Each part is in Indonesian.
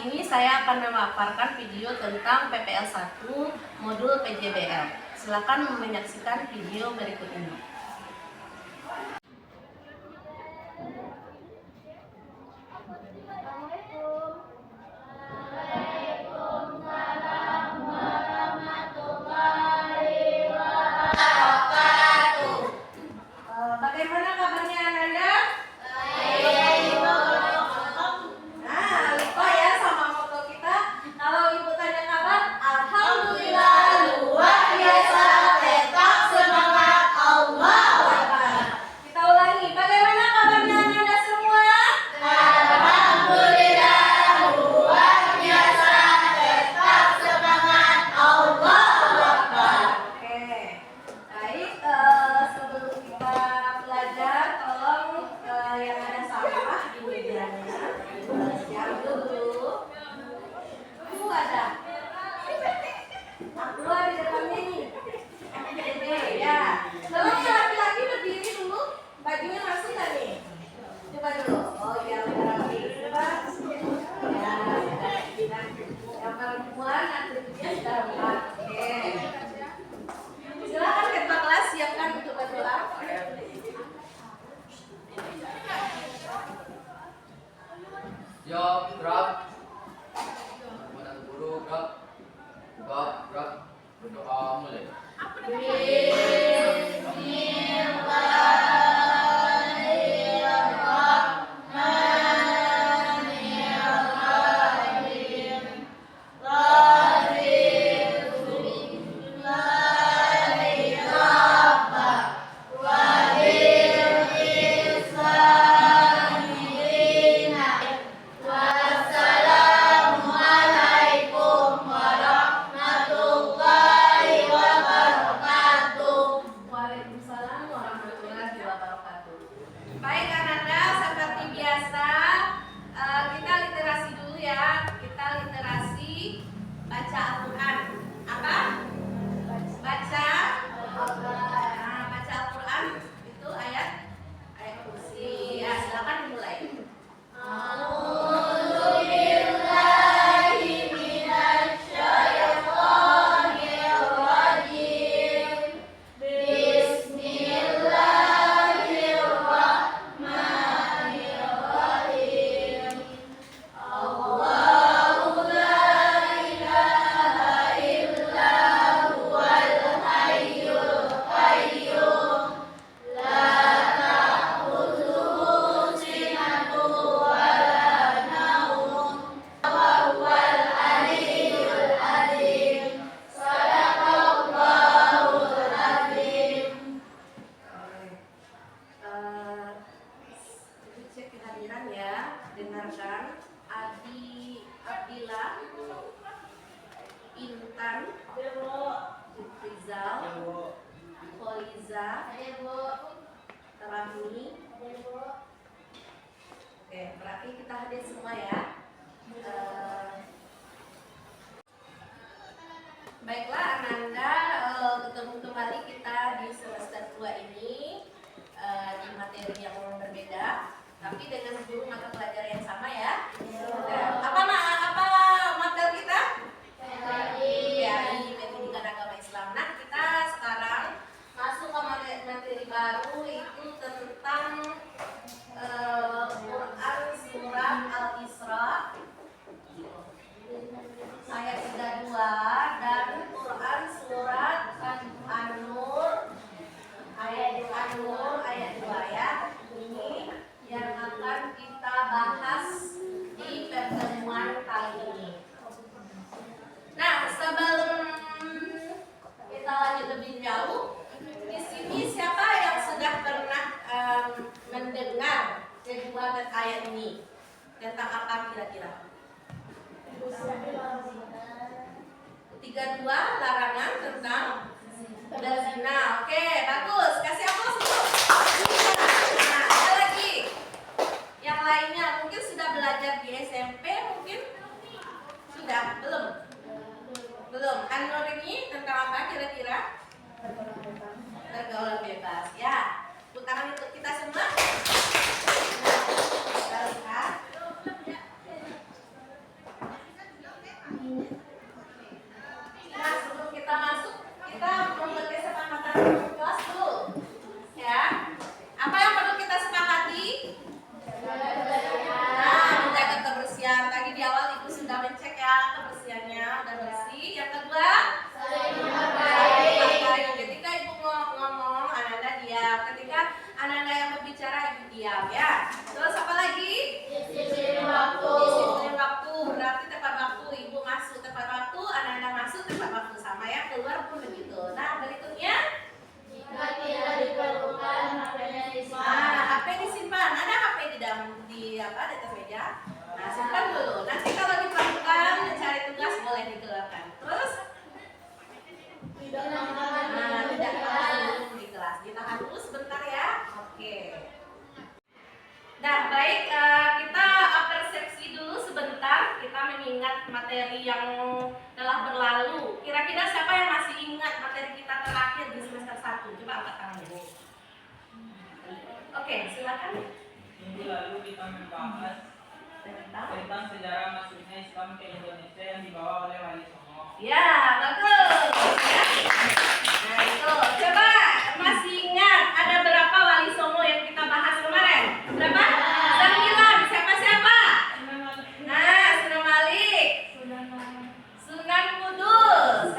ini saya akan memaparkan video tentang PPL 1 modul PJBL. Silakan menyaksikan video berikut ini. Bagaimana kabarnya Ananda? Nah, lupa ya sama moto kita. Kalau ibu tanya kabar, alhamdulillah luar biasa, tetap semangat, Allah Akbar. Kita ulangi, bagaimana kabarnya Ananda semua? Alhamdulillah luar biasa, tetap semangat, Allah Akbar. Oke, baik. Sebelum kita belajar, tolong yang ada sampah di mejanya siap dulu. Ibu ada? Keluar di depannya nih. Oke, ya. Tolong yang laki-laki berdiri dulu. Bajunya masuk nggak nih? Coba dulu. Oh iya, rapi. Coba. Ya, yang perempuan atributnya sudah lengkap. Oke. Silakan ketua kelas siapkan untuk berdoa. Ya, gerak. Kemudian guru gerak. Gerak. Berdoa mulai. Waalaikumsalam warahmatullahi wabarakatuh. Baik Ananda, seperti biasa kita literasi dulu ya. Kita literasi baca Al-Quran. Apa? Baca Al-Quran. Nah, baca Al-Quran itu ayat kursi. Ya, silakan dimulai. Cek kehadiran ya, dengarkan. Abdillah, Intan, Rizal, Poliza, Terahmi. Oke, berarti kita hadir semua ya. Baiklah Ananda, ketemu kembali kita di semester 2 ini di materi yang berbeda, tapi dengan guru mata pelajaran yang sama ya. Apa materi kita? PAI, Pendidikan Agama Islam. Nah, kita sekarang masuk ke materi baru, itu tentang Quran surat Al-Isra ayat 32 dan Quran surat An-Nur ayat 2 ya. Ini yang akan kita bahas di pertemuan kali ini. Nah, sebelum kita lanjut lebih jauh, di sini siapa yang sudah pernah mendengar kedua ayat ini? Tentang apa kira-kira? 32 larangan tentang berzina. Oke, bagus. Kasih aplaus dulu. Nah, ada lagi. Yang lainnya mungkin sudah belajar di SMP, mungkin sudah belum. An-Nur ini tentang apa kira-kira? Pergaulan bebas. Ya, tangan untuk kita semua. Kita lihat. ngecek ya kebersihannya udah bersih. Yang kedua, Saling menghargai. ketika ibu ngomong, Ananda diam. Ketika Ananda yang berbicara, ibu diam ya. Terus apa lagi? Disiplin waktu. Disiplin waktu, berarti tepat waktu. Ibu masuk tepat waktu, Ananda masuk tepat waktu, sama ya, keluar pun begitu. Nah, berikutnya, Jika tidak diperlukan, HP-nya disimpan. HP disimpan. Ada HP di dalam di atas meja. Nah, simpan dulu. Nanti kalau diperlukan mencari tugas boleh dikeluarkan. Terus, Tidak makan tidak dulu di kelas. Ditahan dulu sebentar ya. Oke. Nah, baik, kita persepsi dulu sebentar. Kita mengingat materi yang telah berlalu. Kira-kira siapa yang masih ingat materi kita terakhir di semester 1? Coba angkat tangannya. Oke, silakan. Minggu lalu kita membahas tentang sejarah masuknya Islam ke Indonesia yang dibawa oleh Wali Songo. Ya, bagus. Ya. Nah, itu. Coba masih ingat ada berapa Wali Songo yang kita bahas kemarin? Berapa? 9. Siapa-siapa? Nah, Sunan Malik, Sunan Kudus,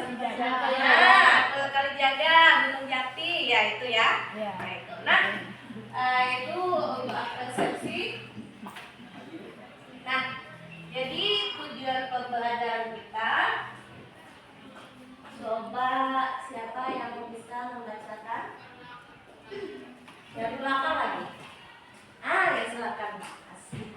Kalijaga, Gunung Jati, ya itu ya. Nah, itu. Nah, itu untuk persepsi. Nah, jadi tujuan pembelajaran kita, coba siapa yang bisa membacakan? Yang belakang lagi. Ya silakan. Asik.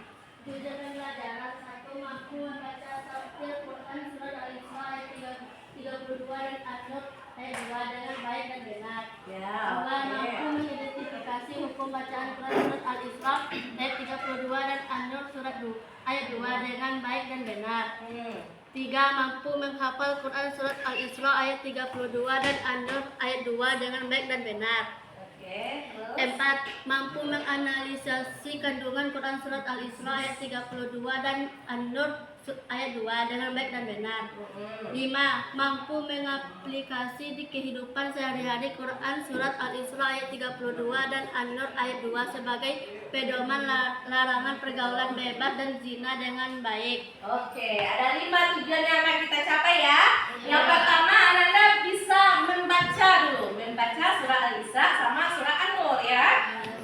Tujuan pembelajaran 1 mampu membaca tafsir Quran surat Al-Isra ayat 32 dan An-Nur ayat 2 dengan baik dan benar. Ya, 2 mampu oke. mengidentifikasi hukum bacaan Quran surat Al-Isra ayat 32 dan An-Nur surat 2 ayat 2 dengan baik dan benar. 3 mampu menghafal Quran surat Al-Isra ayat 32 dan An-Nur ayat 2 dengan baik dan benar. Oke, terus. 4 mampu menganalisasi kandungan Quran surat Al-Isra ayat 32 dan An-Nur ayat 2 dengan baik dan benar. 5 mampu mengaplikasi di kehidupan sehari-hari Quran surat Al-Isra ayat 32 dan An-Nur ayat 2 sebagai pedoman larangan pergaulan bebas dan zina dengan baik. Oke, ada 5 tujuan yang akan kita capai ya. Yang pertama, Ananda bisa membaca dulu, membaca surah Al-Isra sama surah An-Nur ya.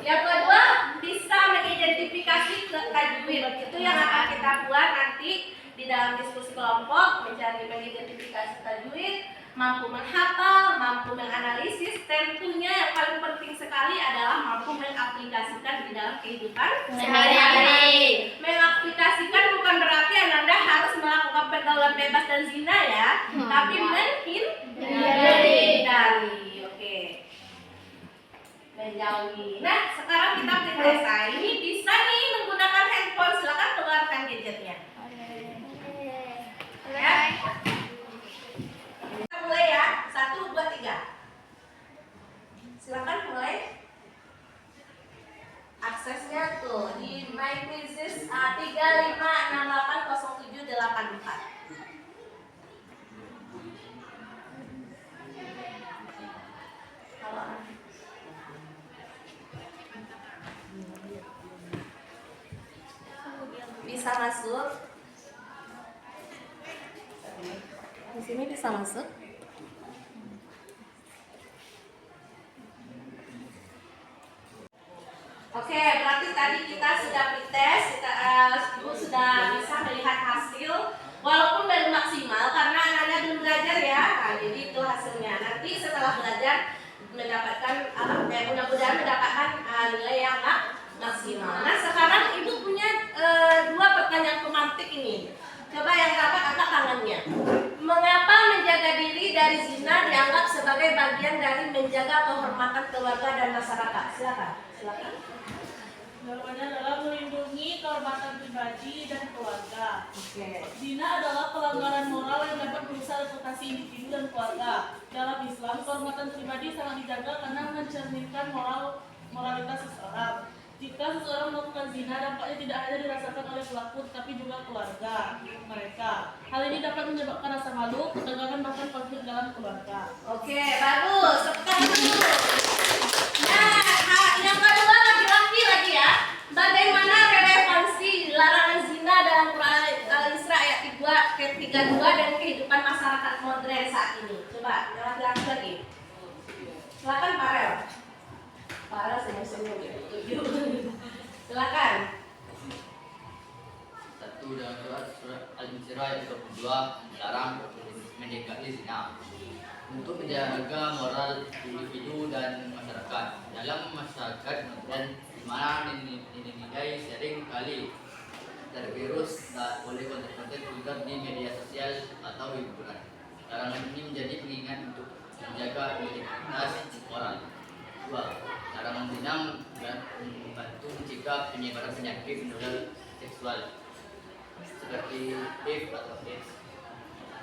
Yang kedua, bisa mengidentifikasi tajwid. Itu yang akan kita buat nanti di dalam diskusi kelompok, mencari mengidentifikasi tajwid, mampu menghafal, mampu menganalisis, tentunya yang paling penting sekali adalah mampu mengaplikasikan di dalam kehidupan Sehari-hari. Mengaplikasikan bukan berarti Ananda harus melakukan pergaulan bebas dan zina ya, tapi menghindari. Oke. Menjauhi. Nah, sekarang kita selesai. Ini bisa nih menggunakan handphone. Silakan keluarkan gadgetnya. Ya. Kita mulai ya. 1, 2, 3. Silakan mulai. Aksesnya tuh di My Quizzes 35680784. Bisa masuk. Di sini bisa masuk. Oke, berarti tadi kita sudah pretest, Ibu sudah bisa melihat hasil, walaupun belum maksimal karena Ananda belum belajar ya. Nah, jadi itu hasilnya. Nanti setelah belajar mendapatkan mudah-mudahan mendapatkan nilai yang maksimal. Nah, sekarang Ibu punya 2 pertanyaan pemantik ini. Coba yang dapat angkat tangannya. Mengapa menjaga diri dari zina dianggap sebagai bagian dari menjaga kehormatan keluarga dan masyarakat? Silakan. Jawabannya adalah melindungi kehormatan pribadi dan keluarga. Oke. Zina adalah pelanggaran moral yang dapat merusak reputasi individu dan keluarga. Dalam Islam, kehormatan pribadi sangat dijaga karena mencerminkan moralitas seseorang. Jika seseorang melakukan zina, dampaknya tidak hanya dirasakan oleh pelaku, tapi juga keluarga mereka. Hal ini dapat menyebabkan rasa malu, ketegangan, bahkan konflik dalam keluarga. Oke, bagus. Tepuk tangan dulu. Nah, yang kedua laki-laki lagi ya. Bagaimana relevansi larangan zina dalam Quran Al-Isra ayat 32 32 dan kehidupan masyarakat modern saat ini. Coba yang laki-laki lagi. Silakan Farel. Farel senyum-senyum gitu. Silakan. Satu dengan surat Al-Insyirah ayat 22 dilarang mendekati zina untuk menjaga moral individu dan masyarakat. Dalam masyarakat modern di mana nilai sering kali tervirus oleh konten-konten vulgar di media sosial atau hiburan. Larangan ini menjadi pengingat untuk menjaga integritas moral. 2. Larangan zina membantu mencegah penyebaran penyakit menular seksual seperti HIV atau AIDS.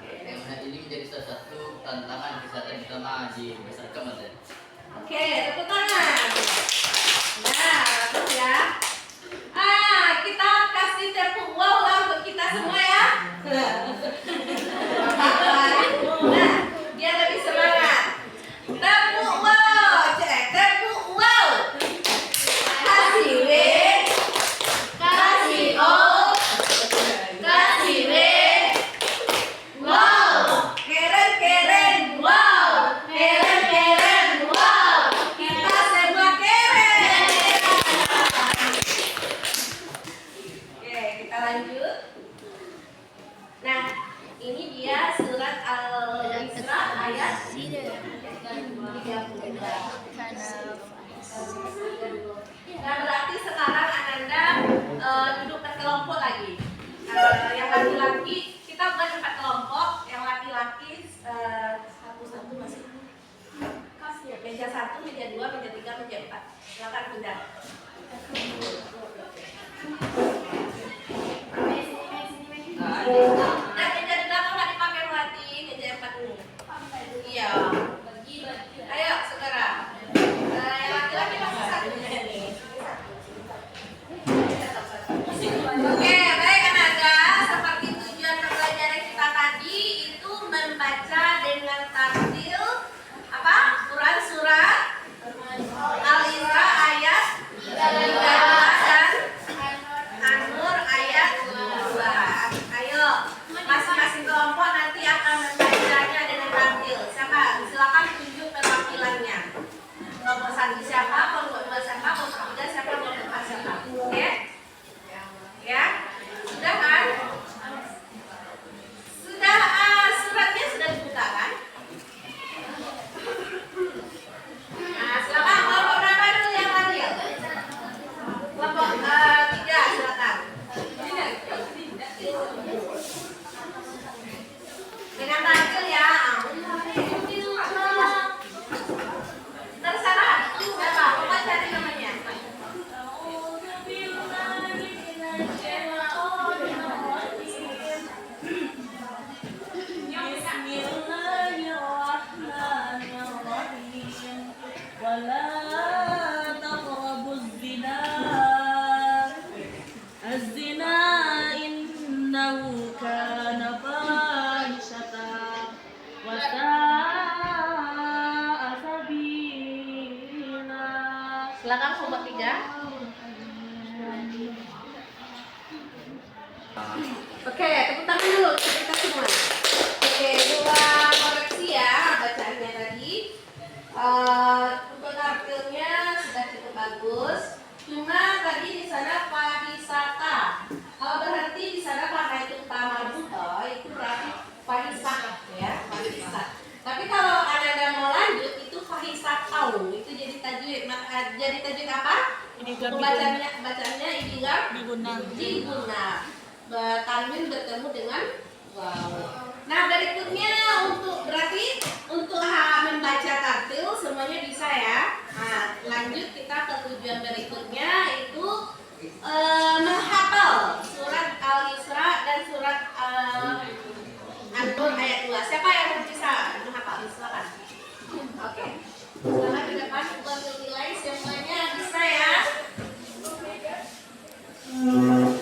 Karena ini menjadi salah satu tantangan kesehatan utama di masyarakat modern. Oke, tepuk tangan. Nah, bagus ya. Kita kasih tepuk wow lah untuk kita semua ya. Nah, biar lebih semangat. Tepuk wow, cek. Tepuk wow. Kasih W, kasih O, kasih W. Wow, keren, wow, keren, wow. Kita semua keren. Oke, kita lanjut. Nah, ini dia surat Al-Isra ayat 32. Nah, berarti sekarang Ananda duduk berkelompok lagi. Yang laki-laki kita bukan 4 kelompok, yang laki-laki satu masih meja 1, meja 2, meja 3, meja 4. Silakan pindah. Nah, meja di belakang nggak dipakai Melati, meja 4 ini. Iya. Ayo, saudara. Yang laki-laki masih satu nih. Oke, baik Ananda. Seperti tujuan pembelajaran kita tadi itu membaca dengan tartil apa? Quran surat Al-Isra ayat 32 dan An-Nur ayat 2. Ayo, masing-masing kelompok nanti akan membacanya dengan tartil. Siapa? Silakan tunjuk perwakilannya. Kelompok 1 siapa? Kelompok 2 siapa? Kelompok 3 siapa? Kelompok 4 siapa? Oke? Ya, sudah kan? Sudah, suratnya sudah dibuka kan? Nah, silakan kelompok berapa dulu yang tadi? Kelompok 3, silakan. Dengan tampil ya. Terserah siapa? Coba cari namanya. Bismillahirrahmanirrahim. Wala taqrabuz zina. Az-zina innahu kana fahishatan wa sa'a sabila. Silakan kelompok 3. Oke, tepuk tangan dulu untuk kita semua. Oke, 2 koreksi ya bacaannya tadi. Untuk tartilnya sudah cukup bagus. Cuma tadi di sana pahisata. Kalau berhenti di sana karena itu utama buto, itu berarti pahisat ya, pahisat. Tapi kalau Ananda mau lanjut itu pahisatau. Itu jadi tajwid. Jadi tajwid apa? Bacaannya idgham diguna. Tanwin bertemu dengan wow. Nah, berikutnya berarti untuk membaca tartil semuanya bisa ya. Nah, lanjut kita ke tujuan berikutnya itu menghafal surat Al-Isra dan surat An-Nur ayat 2. Siapa yang bisa menghafal? Silakan. Oke. Silakan ke depan buat nilai semuanya bisa ya. Wow.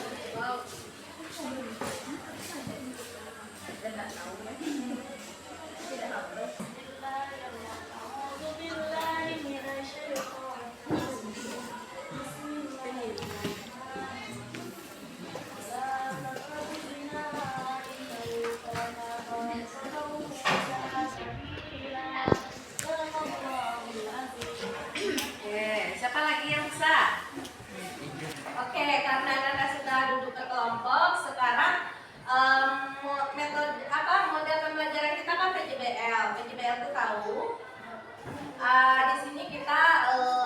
Di sini kita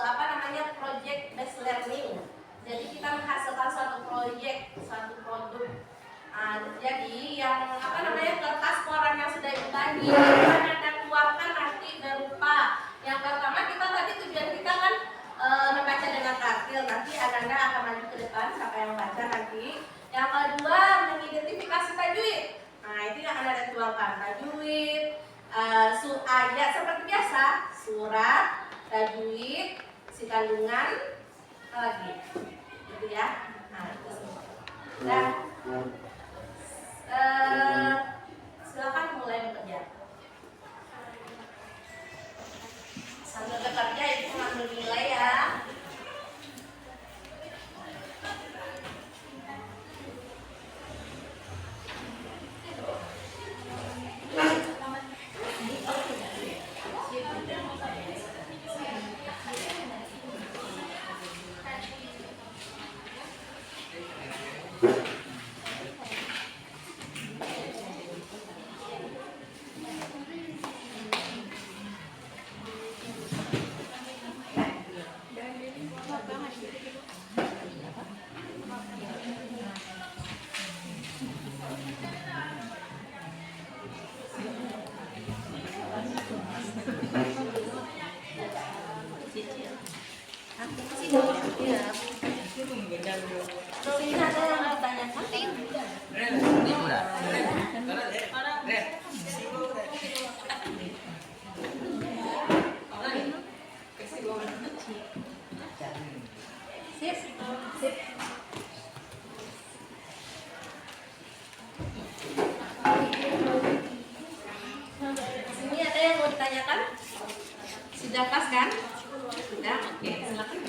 apa namanya project based learning. Jadi kita menghasilkan suatu proyek, suatu produk. Jadi yang apa namanya kertas koran yang sudah ibu bagi akan Anda keluarkan nanti berupa yang pertama kita tadi tujuan kita kan membaca dengan tartil. Nanti Anda akan maju ke depan siapa yang baca nanti. Yang kedua mengidentifikasi tajwid. Nah itu yang akan Anda keluarkan tajwid. Ayat seperti biasa, surat, tajwid, isi kandungan, apa lagi, gitu ya. Nah itu semua. Dan silakan mulai bekerja. Sambil bekerja itu mengambil nilai ya. Ini ada yang mau tanyakan? Ini udah. Sip, sip. Sini ada yang mau ditanyakan? Sudah pas kan? Sudah, oke. Silakan.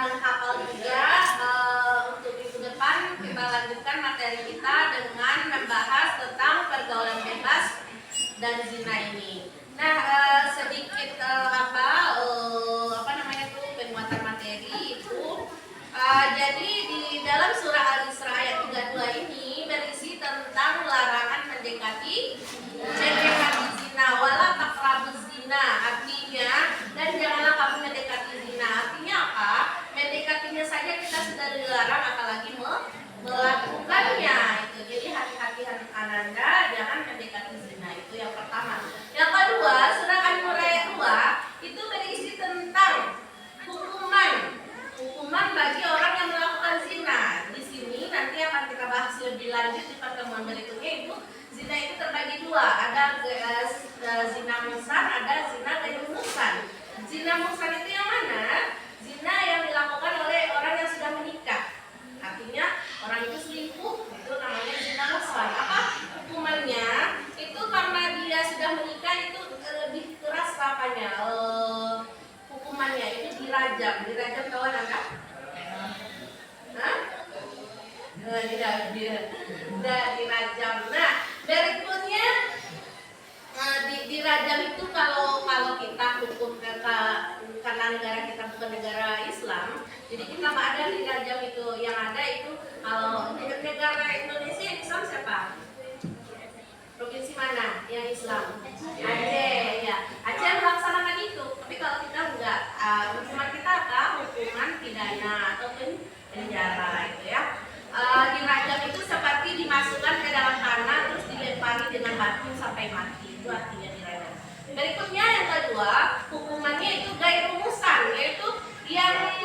menghafal juga. Untuk minggu depan kita lanjutkan materi kita dengan membahas tentang pergaulan bebas dan zina ini. Nah, sedikit apa namanya itu penguatan materi itu. Jadi di dalam surah Al-Isra ayat 32 ini berisi tentang larangan mendekati zina, wala taqrabuz zina, artinya dan janganlah kamu mendekati zina. Artinya apa? Mendekatinya saja kita sudah dilarang, apalagi melakukannya itu. Jadi hati-hati Ananda, jangan mendekati zina, itu yang pertama. Yang kedua, surah An-Nur ayat 2 itu berisi tentang hukuman bagi orang yang melakukan zina. Di sini nanti akan kita bahas lebih lanjut di pertemuan berikutnya. Itu zina itu terbagi dua, ada zina muhsan, ada zina ghairu muhsan. Zina muhsan itu yang mana? Zina yang dilakukan oleh orang yang sudah menikah. Artinya orang itu selingkuh, itu namanya zina muhsan. Apa hukumannya? Itu karena dia sudah menikah itu lebih keras apanya? Hukumannya itu dirajam kawan Anda? Hah? Dirajam. Nah, berikutnya dirajam itu kalau kita hukum karena negara kita bukan negara Islam, jadi kita nggak ada dirajam itu. Yang ada itu kalau negara Indonesia yang Islam siapa? Provinsi mana yang Islam? Aceh, ya. Aceh melaksanakan itu. Tapi kalau kita enggak, hukuman kita apa? Hukuman pidana ataupun penjara itu ya. Dirajam itu seperti dimasukkan ke dalam tanah terus dilempari dengan batu sampai mati. Itu artinya dirajam. Berikutnya yang kedua, hukumannya itu ghairu muhsan, yaitu yang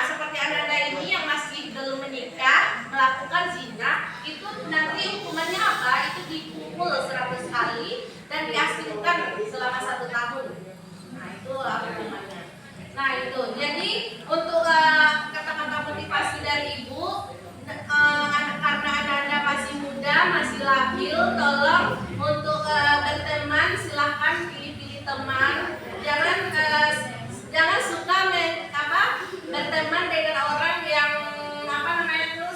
seperti Anda ini yang masih belum menikah melakukan zina, itu nanti hukumannya apa? Itu dipukul 100 kali dan diasingkan selama 1 tahun. Nah, itu hukumannya. Nah, itu. Jadi untuk kata-kata motivasi dari Ibu, karena Anda masih muda, masih labil, tolong untuk berteman silahkan pilih-pilih teman. Jangan suka berteman dengan orang yang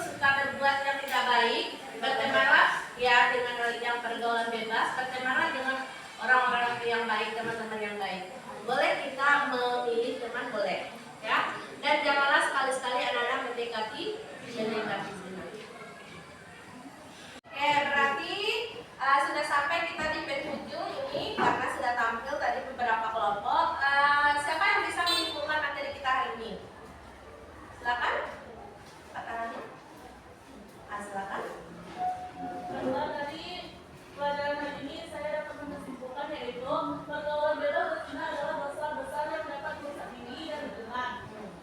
suka berbuat yang tidak baik. Bertemanlah ya dengan yang pergaulan bebas. Bertemanlah dengan orang-orang yang baik, teman-teman yang baik. Boleh kita memilih teman, boleh ya. Dan janganlah sekali-sekali anak-anak mendekati zina. Oke, berarti sudah sampai kita di penghujung ini karena sudah tampil tadi beberapa kelompok. Siapa yang bisa menyimpulkan materi kita hari ini? Silakan. Pak Tangannya. Silakan. Karena dari pelajaran hari ini saya dapat menyimpulkan yaitu pergaulan bebas dan zina adalah dosa besar yang dapat merusak diri dan lingkungan.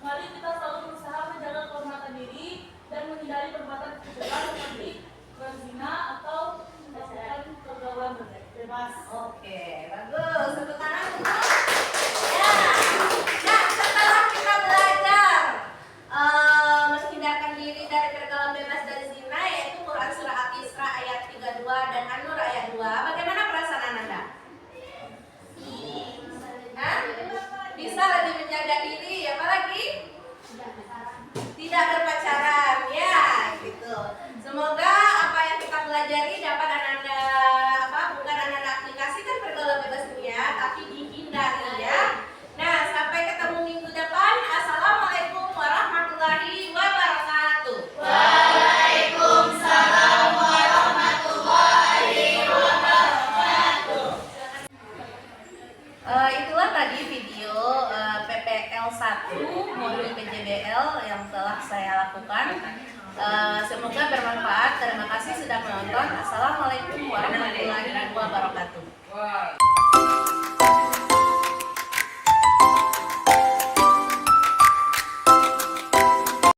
Mari kita selalu berusaha menjaga kehormatan diri dan menghindari perbuatan kejahatan seperti berzina atau melakukan pergaulan bebas. Oke, bagus. Tepuk tangan untuk. Ya. Nah, setelah kita belajar menghindarkan diri dari pergaulan bebas dari zina, yaitu Quran surah Al-Isra ayat 32 dan An-Nur ayat 2. Bagaimana perasaan Anda? Bisa lebih menjaga diri, apalagi tidak berpacaran, ya, gitu. Semoga apa yang kita pelajari dapat Anda bukan Anda aplikasikan pergaulan bebas ini ya, tapi dihindari ya. Nah, sampai ketemu minggu depan. Assalamualaikum warahmatullahi wabarakatuh. Waalaikumsalam warahmatullahi wabarakatuh. Itulah tadi video PPL 1 modul PJBL yang telah saya lakukan. Semoga bermanfaat. Terima kasih sudah menonton. Assalamualaikum warahmatullahi wabarakatuh.